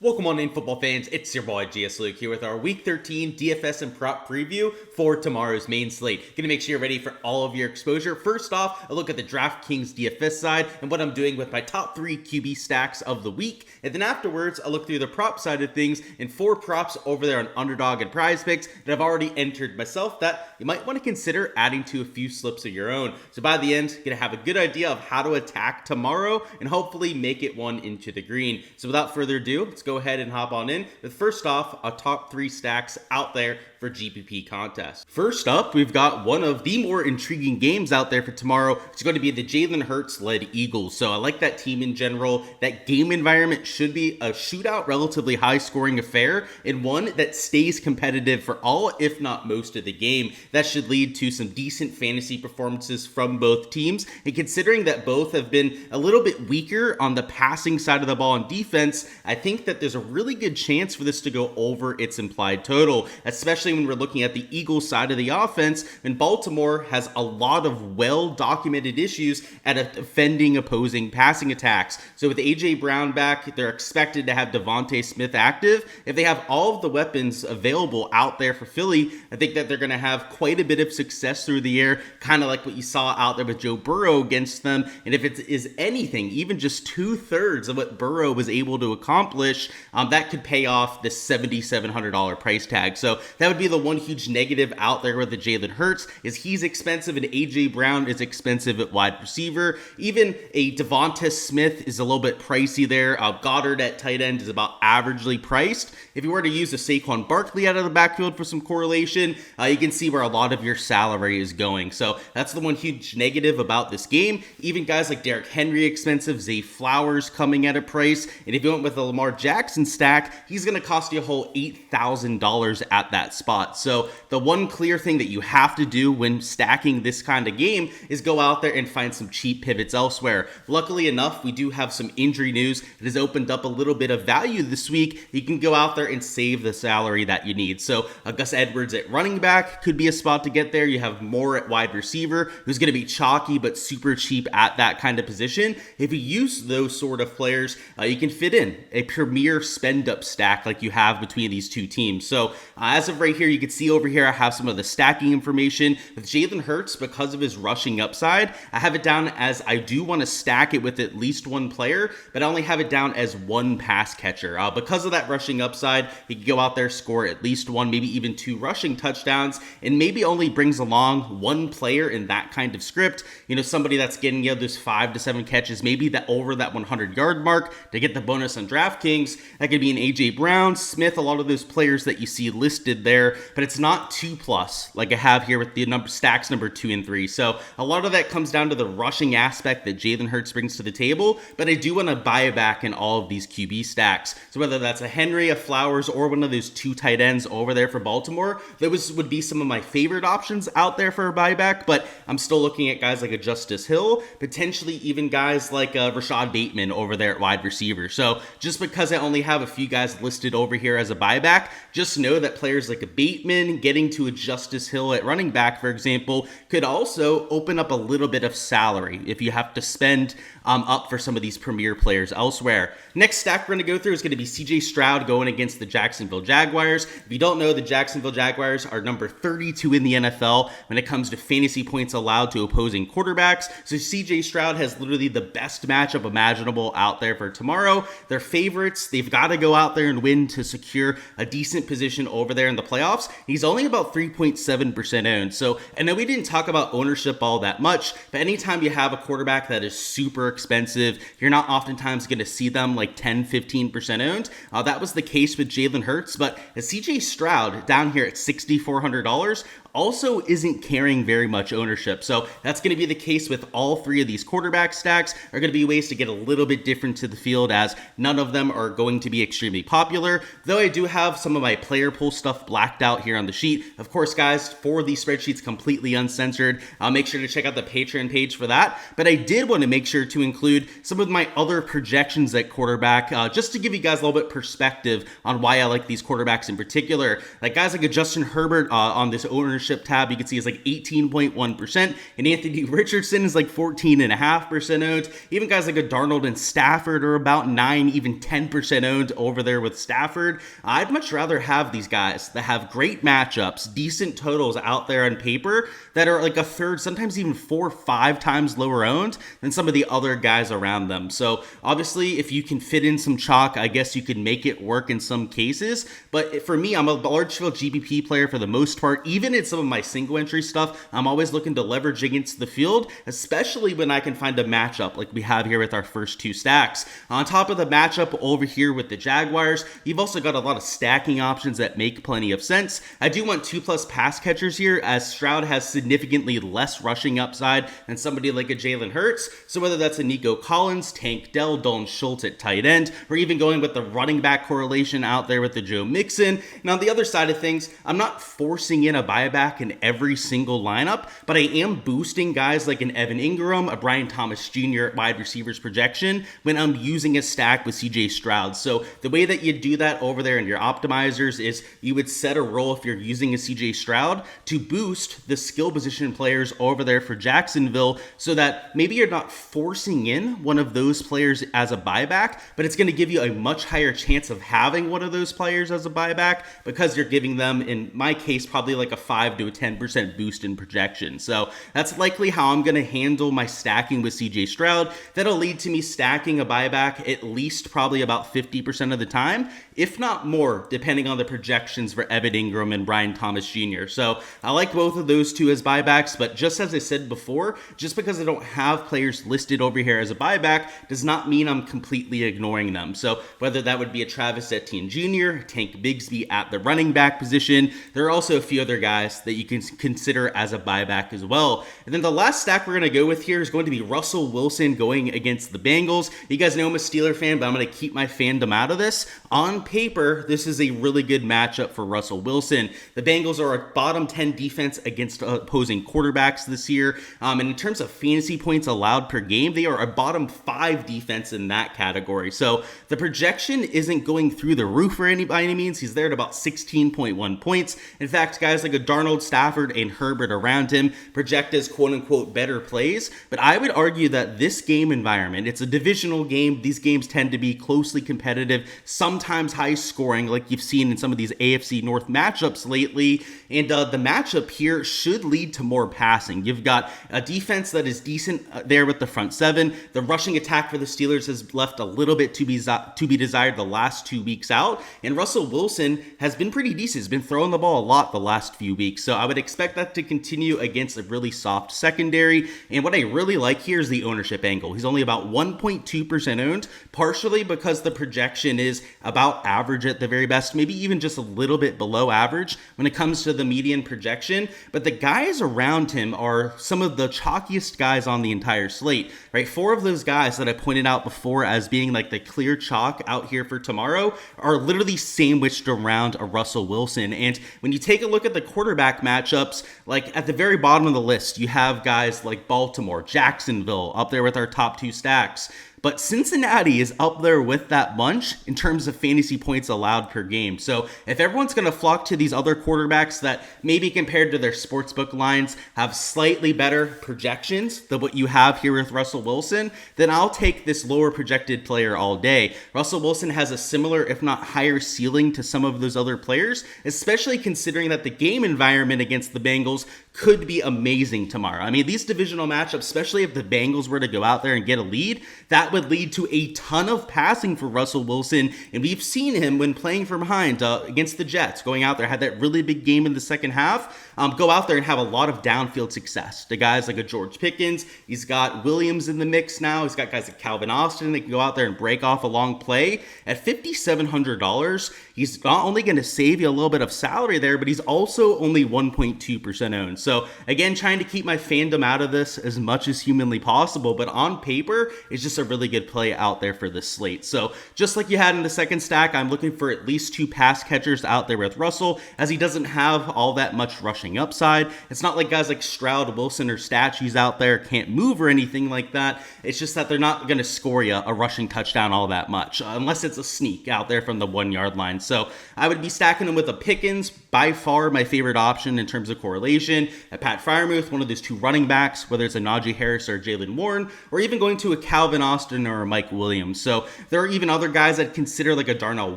Welcome on in, football fans. It's your boy Gsluke here with our Week 13 DFS and prop preview for tomorrow's main slate. Gonna make sure you're ready for all of your exposure. First off, a look at the Draftkings DFS side and what I'm doing with my top 3 QB stacks of the week. And then afterwards, I'll look through the prop side of things and 4 props over there on Underdog and PrizePicks that I've already entered myself that you might want to consider adding to a few slips of your own. So by the end, you're gonna have a good idea of how to attack tomorrow and hopefully make it one into the green. So without further ado, let's go ahead and hop on in with first off a top 3 stacks out there for GPP contest. First up, we've got one of the more intriguing games out there for tomorrow. It's going to be the Jalen Hurts led Eagles. So I like that team in general. That game environment should be a shootout, relatively high scoring affair, and one that stays competitive for all, if not most of the game. That should lead to some decent fantasy performances from both teams. And considering that both have been a little bit weaker on the passing side of the ball on defense, I think that there's a really good chance for this to go over its implied total, especially when we're looking at the Eagles side of the offense, and Baltimore has a lot of well-documented issues at defending opposing passing attacks. So with AJ Brown back, they're expected to have Devontae Smith active. If they have all of the weapons available out there for Philly, I think that they're going to have quite a bit of success through the air, kind of like what you saw out there with Joe Burrow against them. And if it is anything, even just 2/3 of what Burrow was able to accomplish, that could pay off this $7,700 price tag. So that would be the one huge negative out there with the Jalen Hurts, is he's expensive and AJ Brown is expensive at wide receiver. Even a Devonta Smith is a little bit pricey there. Goddard at tight end is about averagely priced. If you were to use a Saquon Barkley out of the backfield for some correlation, you can see where a lot of your salary is going. So that's the one huge negative about this game. Even guys like Derrick Henry expensive, Zay Flowers coming at a price, and if you went with the Lamar Jackson stack, he's going to cost you a whole $8,000 at that spot. So the one clear thing that you have to do when stacking this kind of game is go out there and find some cheap pivots elsewhere. Luckily enough, we do have some injury news that has opened up a little bit of value this week. You can go out there and save the salary that you need. So Gus Edwards at running back could be a spot to get there. You have Moore at wide receiver, who's going to be chalky but super cheap at that kind of position. If you use those sort of players, you can fit in a premier spend up stack like you have between these two teams. So as of right here, you can see over here, I have some of the stacking information with Jalen Hurts. Because of his rushing upside, I have it down as I do want to stack it with at least one player, but I only have it down as one pass catcher. Because of that rushing upside, he can go out there, score at least one, maybe even 2 rushing touchdowns, and maybe only brings along one player in that kind of script. You know, somebody that's getting those 5 to 7 catches, maybe that over that 100-yard mark to get the bonus on DraftKings. That could be an AJ Brown, Smith, a lot of those players that you see listed there, but it's not 2+ like I have here with the stacks number 2 and 3. So a lot of that comes down to the rushing aspect that Jalen Hurts brings to the table, but I do want to buy back in all of these QB stacks. So whether that's a Henry, a Flowers, or one of those 2 tight ends over there for Baltimore, those would be some of my favorite options out there for a buyback, but I'm still looking at guys like a Justice Hill, potentially even guys like Rashad Bateman over there at wide receiver. So just because I only have a few guys listed over here as a buyback, just know that players like a Bateman getting to a Justice Hill at running back, for example, could also open up a little bit of salary if you have to spend up for some of these premier players elsewhere. Next stack we're going to go through is going to be CJ Stroud going against the Jacksonville Jaguars. If you don't know, the Jacksonville Jaguars are number 32 in the NFL when it comes to fantasy points allowed to opposing quarterbacks. So CJ Stroud has literally the best matchup imaginable out there for tomorrow. They're favorites. They've got to go out there and win to secure a decent position over there in the playoffs. He's only about 3.7% owned. So I know we didn't talk about ownership all that much, but anytime you have a quarterback that is super expensive, you're not oftentimes going to see them like 10-15% owned. That was the case with Jalen Hurts, but CJ Stroud down here at $6,400 also isn't carrying very much ownership. So that's going to be the case with all 3 of these quarterback stacks. Are going to be ways to get a little bit different to the field, as none of them are going to be extremely popular, though I do have some of my player pool stuff blacked out here on the sheet. Of course, guys, for these spreadsheets completely uncensored, I'll make sure to check out the Patreon page for that, but I did want to make sure to include some of my other projections at quarterback, just to give you guys a little bit perspective on why I like these quarterbacks in particular. Like guys like a Justin Herbert on this ownership tab, you can see is like 18.1%, and Anthony Richardson is like 14.5% owned. Even guys like a Darnold and Stafford are about 9, even 10% 50% owned over there with Stafford. I'd much rather have these guys that have great matchups, decent totals out there on paper that are like a third, sometimes even 4 or 5 times lower owned than some of the other guys around them. So obviously, if you can fit in some chalk, I guess you can make it work in some cases. But for me, I'm a large field GPP player for the most part. Even in some of my single entry stuff, I'm always looking to leverage against the field, especially when I can find a matchup like we have here with our first 2 stacks. On top of the matchup over here with the Jaguars, you've also got a lot of stacking options that make plenty of sense. I do want 2+ pass catchers here, as Stroud has significantly less rushing upside than somebody like a Jalen Hurts. So whether that's a Nico Collins, Tank Dell, Dalton Schultz at tight end, or even going with the running back correlation out there with the Joe Mixon. And on the other side of things, I'm not forcing in a buyback in every single lineup, but I am boosting guys like an Evan Ingram, a Brian Thomas Jr. wide receivers projection when I'm using a stack with CJ Stroud. So the way that you do that over there in your optimizers is you would set a role, if you're using a CJ Stroud, to boost the skill position players over there for Jacksonville, so that maybe you're not forcing in one of those players as a buyback, but it's going to give you a much higher chance of having one of those players as a buyback because you're giving them, in my case, probably like a 5 to a 10% boost in projection. So that's likely how I'm going to handle my stacking with CJ Stroud. That'll lead to me stacking a buyback at least probably about 50% of the time, if not more, depending on the projections for Evan Ingram and Brian Thomas Jr. So I like both of those two as buybacks, but just as I said before, just because I don't have players listed over here as a buyback does not mean I'm completely ignoring them. So whether that would be a Travis Etienne Jr., Tank Bigsby at the running back position, there are also a few other guys that you can consider as a buyback as well. And then the last stack we're going to go with here is going to be Russell Wilson going against the Bengals. You guys know I'm a Steeler fan, but I'm going to keep my fandom out of this. On paper, this is a really good matchup for Russell Wilson. The Bengals are a bottom 10 defense against opposing quarterbacks this year. And in terms of fantasy points allowed per game, they are a bottom 5 defense in that category. So the projection isn't going through the roof by any means. He's there at about 16.1 points. In fact, guys like a Darnold, Stafford, and Herbert around him project as quote-unquote better plays. But I would argue that this game environment, it's a divisional game. These games tend to be closely competitive, sometimes high scoring, like you've seen in some of these AFC North matchups lately. And the matchup here should lead to more passing. You've got a defense that is decent there with the front 7. The rushing attack for the Steelers has left a little bit to be desired the last 2 weeks out. And Russell Wilson has been pretty decent. He's been throwing the ball a lot the last few weeks. So I would expect that to continue against a really soft secondary. And what I really like here is the ownership angle. He's only about 1.2% owned, partially because the projection is about average at the very best, maybe even just a little bit below average when it comes to the median projection. But the guys around him are some of the chalkiest guys on the entire slate, right? 4 of those guys that I pointed out before as being like the clear chalk out here for tomorrow are literally sandwiched around a Russell Wilson. And when you take a look at the quarterback matchups, like at the very bottom of the list, you have guys like Baltimore, Jacksonville up there with our top 2 stacks. But Cincinnati is up there with that bunch in terms of fantasy points allowed per game. So if everyone's going to flock to these other quarterbacks that maybe compared to their sportsbook lines have slightly better projections than what you have here with Russell Wilson, then I'll take this lower projected player all day. Russell Wilson has a similar, if not higher ceiling to some of those other players, especially considering that the game environment against the Bengals could be amazing tomorrow. I mean, these divisional matchups, especially if the Bengals were to go out there and get a lead, that would lead to a ton of passing for Russell Wilson. And we've seen him when playing from behind against the Jets, going out there, had that really big game in the second half, go out there and have a lot of downfield success. The guys like a George Pickens, he's got Williams in the mix now. He's got guys like Calvin Austin that can go out there and break off a long play. At $5,700, he's not only going to save you a little bit of salary there, but he's also only 1.2% owned. So again, trying to keep my fandom out of this as much as humanly possible, but on paper, it's just a really good play out there for this slate. So just like you had in the second stack, I'm looking for at least 2 pass catchers out there with Russell, as he doesn't have all that much rushing upside. It's not like guys like Stroud, Wilson, or statues out there can't move or anything like that. It's just that they're not going to score you a rushing touchdown all that much, unless it's a sneak out there from the 1 yard line. So I would be stacking them with a Pickens, by far my favorite option in terms of correlation. At Pat Freiermuth, one of those two running backs, whether it's a Najee Harris or Jalen Warren, or even going to a Calvin Austin or a Mike Williams. So there are even other guys I'd consider, like a Darnell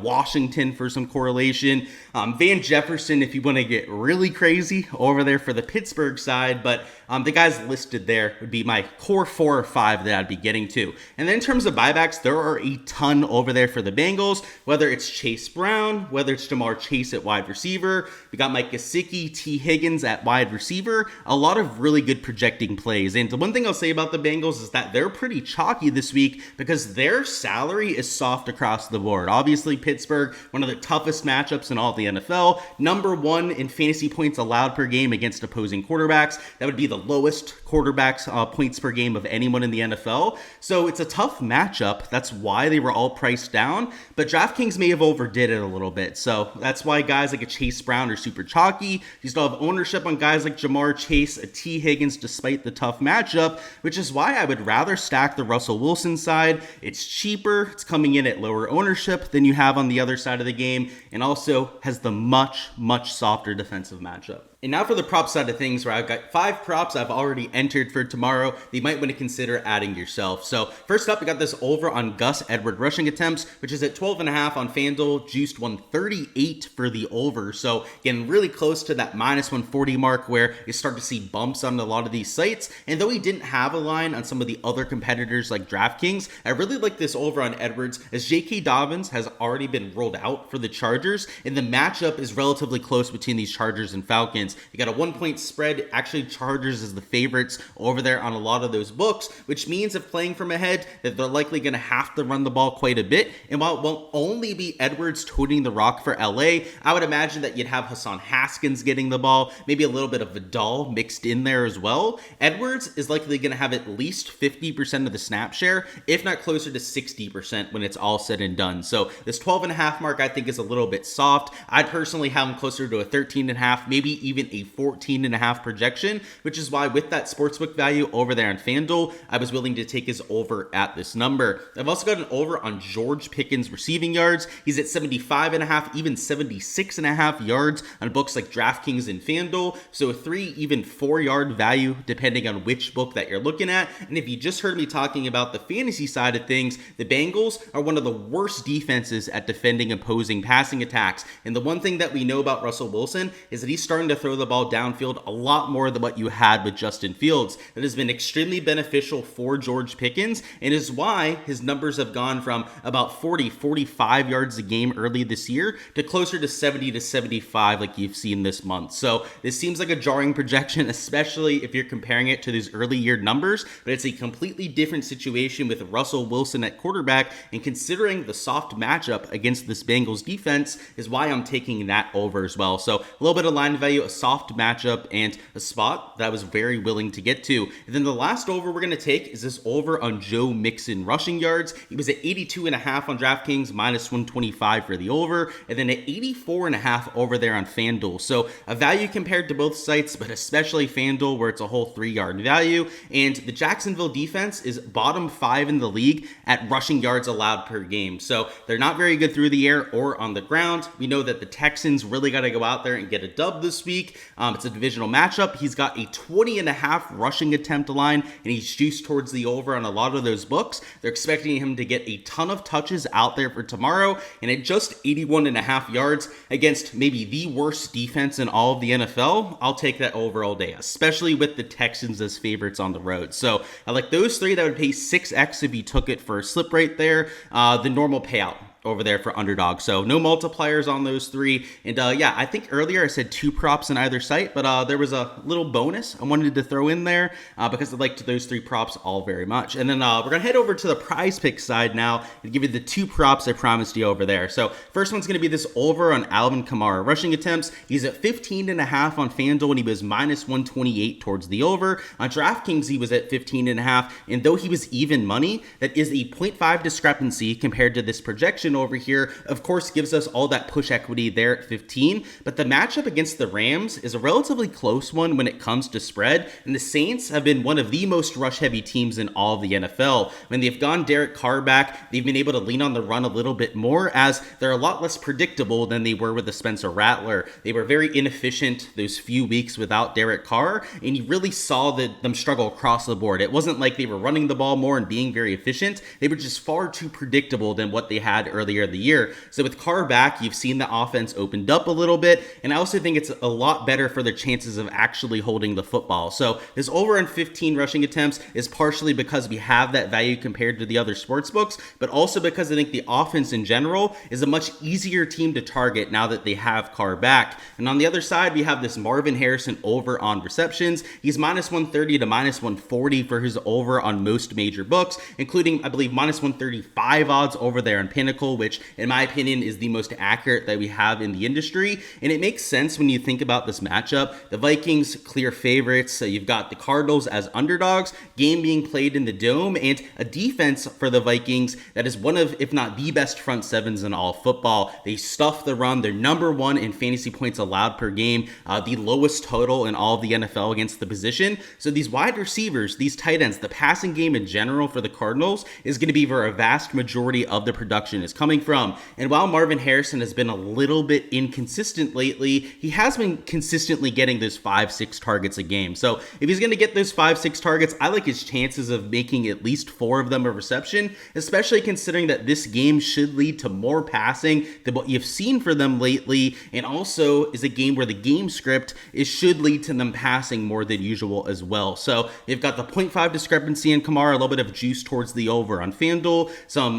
Washington for some correlation. Van Jefferson, if you want to get really crazy, over there for the Pittsburgh side. But the guys listed there would be my core 4 or 5 that I'd be getting to. And then in terms of buybacks, there are a ton over there for the Bengals, whether it's Chase Brown, whether it's Jamar Chase at wide receiver. We got Mike Gesicki, T. Higgins at wide receiver. A lot of really good projecting plays. And the one thing I'll say about the Bengals is that they're pretty chalky this week because their salary is soft across the board. Obviously, Pittsburgh, one of the toughest matchups in all the NFL. Number 1 in fantasy points allowed per game against opposing quarterbacks. That would be the lowest quarterbacks points per game of anyone in the NFL. So it's a tough matchup. That's why they were all priced down. But DraftKings may have overdid it a little bit. So that's why guys like a Chase Brown are super chalky. You still have ownership on guys like Jamar Chase, a T. Higgins, despite the tough matchup, which is why I would rather stack the Russell Wilson side. It's cheaper. It's coming in at lower ownership than you have on the other side of the game, and also has the much softer defensive matchup. And now for the prop side of things, where I've got 5 props I've already entered for tomorrow that you might want to consider adding yourself. So first up, we got this over on Gus Edwards rushing attempts, which is at 12.5 on FanDuel, juiced 138 for the over. So again, really close to that minus 140 mark where you start to see bumps on a lot of these sites. And though he didn't have a line on some of the other competitors like DraftKings, I really like this over on Edwards, as J.K. Dobbins has already been rolled out for the Chargers, and the matchup is relatively close between these Chargers and Falcons. You got a 1-point spread. Actually, Chargers is the favorites over there on a lot of those books, which means if playing from ahead, that they're likely going to have to run the ball quite a bit. And while it won't only be Edwards toting the rock for LA, I would imagine that you'd have Hassan Haskins getting the ball, maybe a little bit of Vidal mixed in there as well. Edwards is likely going to have at least 50% of the snap share, if not closer to 60% when it's all said and done. So this 12.5 mark I think is a little bit soft. I'd personally have him closer to a 13.5, maybe even a 14.5 projection, which is why with that sportsbook value over there on FanDuel, I was willing to take his over at this number. I've also got an over on George Pickens receiving yards. He's at 75.5, even 76.5 yards on books like DraftKings and FanDuel. So a 3, even 4-yard value depending on which book that you're looking at. And if you just heard me talking about the fantasy side of things, the Bengals are one of the worst defenses at defending opposing passing attacks. And the one thing that we know about Russell Wilson is that he's starting to throw the ball downfield a lot more than what you had with Justin Fields. That has been extremely beneficial for George Pickens, and is why his numbers have gone from about 45 yards a game early this year to closer to 70 to 75 like you've seen this month. So this seems like a jarring projection, especially if you're comparing it to these early year numbers, but it's a completely different situation with Russell Wilson at quarterback, and considering the soft matchup against this Bengals defense is why I'm taking that over as well. So a little bit of line value, a soft matchup, and a spot that I was very willing to get to. And then the last over we're going to take is this over on Joe Mixon rushing yards. He was at 82.5 on DraftKings, minus 125 for the over, and then at 84.5 over there on FanDuel. So a value compared to both sites, but especially FanDuel, where it's a whole 3-yard value. And the Jacksonville defense is bottom 5 in the league at rushing yards allowed per game. So they're not very good through the air or on the ground. We know that the Texans really got to go out there and get a dub this week. It's a divisional matchup. He's got a 20.5 rushing attempt line, and he's juiced towards the over on a lot of those books. They're expecting him to get a ton of touches out there for tomorrow, and at just 81.5 yards against maybe the worst defense in all of the NFL, I'll take that over all day, especially with the Texans as favorites on the road. So I like those 3. That would pay 6x if you took it for a slip right there. The normal payout over there for Underdog. So no multipliers on those 3. And yeah, I think earlier I said 2 props on either site, but there was a little bonus I wanted to throw in there because I liked those 3 props all very much. And then we're going to head over to the PrizePicks side now and give you the 2 props I promised you over there. So first one's going to be this over on Alvin Kamara rushing attempts. He's at 15.5 on FanDuel, and he was minus 128 towards the over. On DraftKings, he was at 15.5, and though he was even money, that is a 0.5 discrepancy compared to this projection over here, of course, gives us all that push equity there at 15, but the matchup against the Rams is a relatively close one when it comes to spread, and the Saints have been one of the most rush-heavy teams in all of the NFL. When they've gone Derek Carr back, they've been able to lean on the run a little bit more, as they're a lot less predictable than they were with the Spencer Rattler. They were very inefficient those few weeks without Derek Carr, and you really saw them struggle across the board. It wasn't like they were running the ball more and being very efficient. They were just far too predictable than what they had earlier in the year. So with Carr back, you've seen the offense opened up a little bit, and I also think it's a lot better for their chances of actually holding the football. So this over on 15 rushing attempts is partially because we have that value compared to the other sports books, but also because I think the offense in general is a much easier team to target now that they have Carr back. And on the other side, we have this Marvin Harrison over on receptions. He's minus 130 to minus 140 for his over on most major books, including, I believe, minus 135 odds over there on Pinnacle, which in my opinion is the most accurate that we have in the industry. And it makes sense when you think about this matchup. The Vikings, clear favorites. So you've got the Cardinals as underdogs, game being played in the Dome, and a defense for the Vikings that is one of, if not the best front sevens in all football. They stuff the run. They're number one in fantasy points allowed per game, the lowest total in all of the NFL against the position. So these wide receivers, these tight ends, the passing game in general for the Cardinals is going to be where a vast majority of the production is coming from. And while Marvin Harrison has been a little bit inconsistent lately, he has been consistently getting those 5-6 targets a game. So if he's going to get those 5-6 targets, I like his chances of making at least 4 of them a reception, especially considering that this game should lead to more passing than what you've seen for them lately, and also is a game where the game script should lead to them passing more than usual as well. So they've got the 0.5 discrepancy in Kamara, a little bit of juice towards the over on FanDuel, some,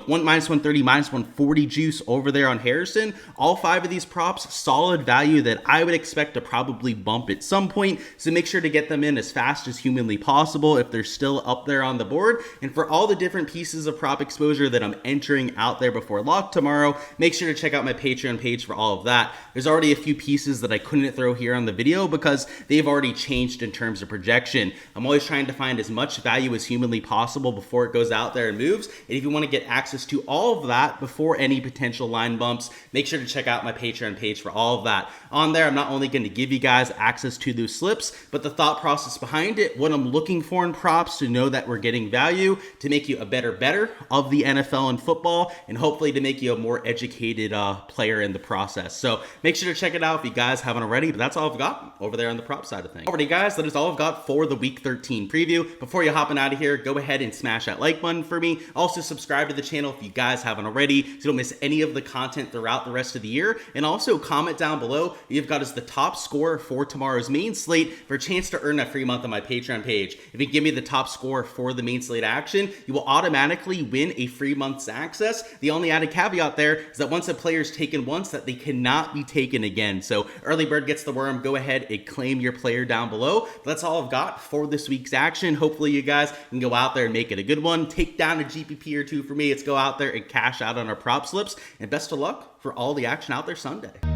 minus 130, minus 140 juice over there on Harrison. All 5 of these props, solid value that I would expect to probably bump at some point. So make sure to get them in as fast as humanly possible if they're still up there on the board. And for all the different pieces of prop exposure that I'm entering out there before lock tomorrow, make sure to check out my Patreon page for all of that. There's already a few pieces that I couldn't throw here on the video because they've already changed in terms of projection. I'm always trying to find as much value as humanly possible before it goes out there and moves. And if you want to get access to all of that before any potential line bumps, make sure to check out my Patreon page for all of that. On there, I'm not only going to give you guys access to those slips, but the thought process behind it, what I'm looking for in props to know that we're getting value, to make you a better of the NFL and football, and hopefully to make you a more educated player in the process. So make sure to check it out if you guys haven't already, but that's all I've got over there on the prop side of things. Alrighty guys, that is all I've got for the week 13 preview. Before you hopping out of here, go ahead and smash that like button for me. Also subscribe to the channel if you guys haven't already, so you don't miss any of the content throughout the rest of the year. And also comment down below you've got as the top score for tomorrow's main slate for a chance to earn a free month on my Patreon page. If you give me the top score for the main slate action, you will automatically win a free month's access. The only added caveat there is that once a player is taken once, that they cannot be taken again. So early bird gets the worm. Go ahead and claim your player down below. But that's all I've got for this week's action. Hopefully you guys can go out there and make it a good one. Take down a GPP or two for me. Let's go out there and cash out on our prop slips. And best of luck for all the action out there Sunday.